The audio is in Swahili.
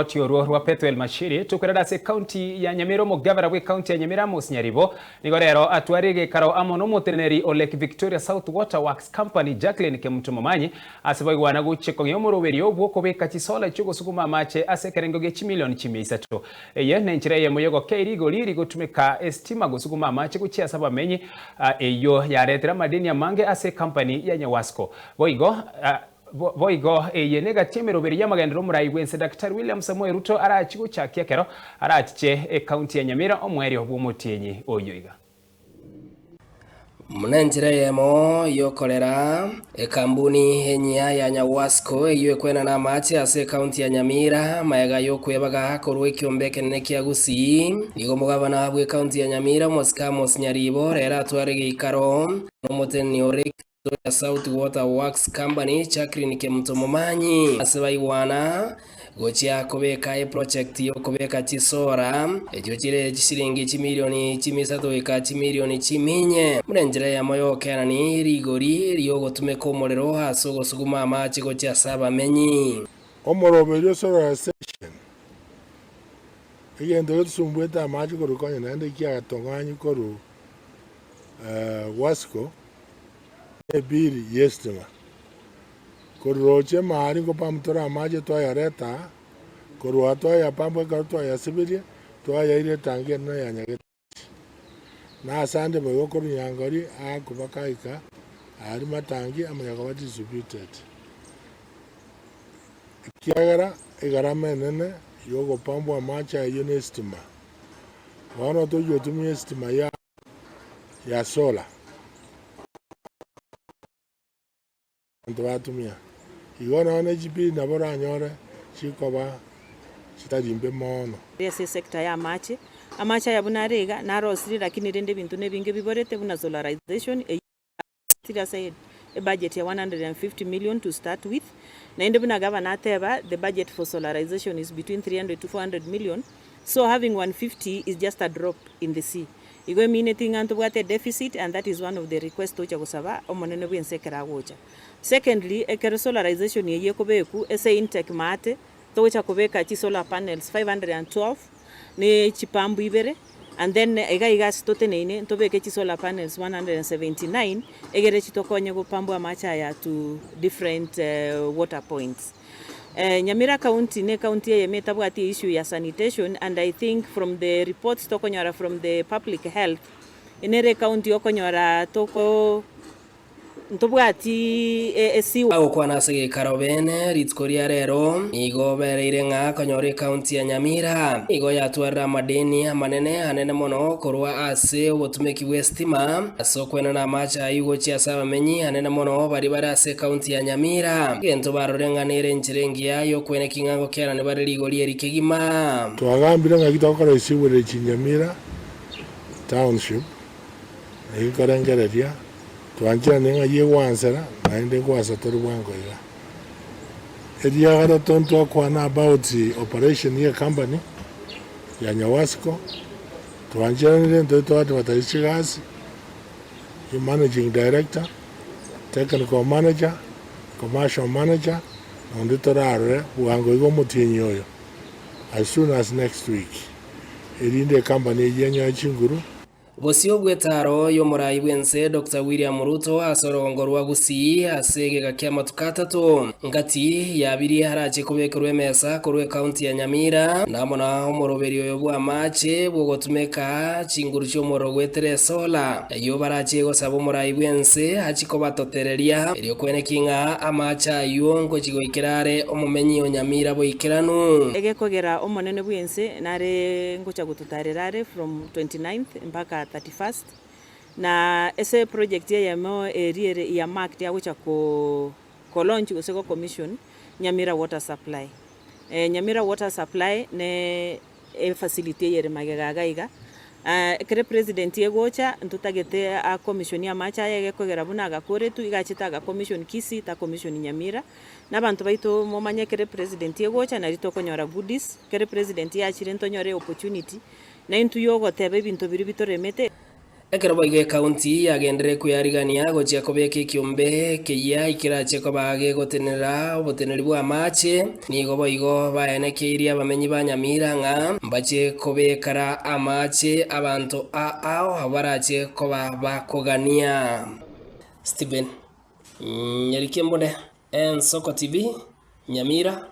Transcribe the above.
rwotio rwa Pethuel Mashiri tukwirada se county ya Nyamira mugavana we county ya Nyamira Nyaribo nigo rero atwarige karo amono muterneri o Lake Victoria South Water Works Company Jacqueline Kemutumomanyi asibo igwana guchiko yomuroberi obwo kobeka chisola chugo sukuma mache asekerengo ge chimilioni chimisato eye nenchire ye moyogo keirigo liri gutumika estima gusukuma mache kuchia saba menyi eyo yaretera madeni ya mange ase company ya Nyawasco Voigo yenega tieme roberi ya magendero murai wense Dr. William Samuel Ruto arachigo chakia kero arachiche county ya Nyamira omweri obumutenyi oyoiga Munenjire yemo yokorera ekambuni henya ya Nyawasco iyo kwena na machi ase county ya Nyamira mayega yokwebaga korwe kyombeke nene kya Gusii nigo mugabana bwe county ya Nyamira Amos Nyaribo rera atwarege ikaro nomuteni ore South Water Works Company Jacqueline Kemutumomanyi asebaiwana gochia kobeka project yo kobeka chisora ekyo kire chisiringi chimilioni chimisatu eka chimilioni chiminye murenjere ya moyo kenani rigori riyo gotumeka omorero haso gosuguma amachi gochia saba menyi omorobero solar station igendo tsumbweta amachi korukonya nande kia gatonganyi koru Wasco ebiri yestima kuroche mahari ko pamtora amaje to yareta kurwa to ya pambo ka to ya sibiria to ya ile tangi na ya nyage na asande bo ko nyangori a kubakaika ari matangi amanya ko distributed kiagara igara menene yogo pambo amacha yunestima wana to yotumi estima ya sola Ntuwatumia igona one jipi na bora nyore chikoba chitarimbe mono ese sector ya amacha ya bunarega na rosri lakini rende bintu nebinge biborete buna solarization said a budget ya 150 million to start with na ende buna governor teba the budget for solarization is between 300 to 400 million so having 150 is just a drop in the sea igo meaning antu bwate deficit and that is one of the requests tocha kusaba omonene bwensekera gocha. Secondly, ekero solarization ye kobeku ese intake mate tocha kobeka chi solar panels 512 ne chipambu ibere and then iga stotenene tobeke chi solar panels 179 egere chitokonye gopambu amacha ya to different water points. Nyamira county ne county ye metabwati issue ya sanitation and I think from the reports tokonyora from the public health inere county okonyora toko ntobwati esiwa okwana sege karobene ritkoria rero igo bereire nga konyore county ya Nyamira igo yatwara madeni manene hanene mono korwa ase obutumeki westima asokwena na macha igo chia saba menyi hanene mono bari ase county ya Nyamira gento barorenganire nchirengia yo kwene kingango kera ne bari ligo lieri kigima twagambira nga kitokora isiwere Nyamira township ikarengereria tuanjira nenga ye wansera naende kwasa tori wango ya edia gara tonto kwana about the operation ya company ya Nyawasco tuanjira nende to watarichigas the managing director technical manager commercial manager and torare wango igo mutinyoyo as soon as next week erinde company yenya chinguru Bosio gwetaro yo murai bwense Dr. William Ruto asorongorwa Gusii asege gakia matukatatu ngati yabiri harache kubekerwe mesa kurwe county ya Nyamira namona omoroberi yo bwa mache bwogotumeka chinguru cyo morogwetere sola yo barache go sabo murai bwense hachiko batotereria rio kwene kinga amacha yo ngo chigoikirare omumenyi yo Nyamira boikiranu ege kogera omonene bwense nare ngocha gututarerare from 29th mpaka 31st na ese project ya mo area ya market ya wicha ko launch useko commission Nyamira water supply Nyamira water supply ne facility yere magaga iga kere president yegocha ntutagete a commission ya macha yege kogera bunaga koretu igachitaga commission kisi ta commission Nyamira nabantu baito momanye kere president yegocha na ritokonyora goodies kere president ya chirento nyore opportunity na intu yogo tebe bintu biri bitoremete ekero boige county yagendere kuyarigania gochia kobeka kiombe keya ikirache kobage gotenera oboteneri bwa amache nigo boigo baenekeirie abamenyi ba Nyamira ng'a mbache kobekara amache abanto ao abarache koba bakogania. Stephen Nyarikembone, Soko TV, Nyamira.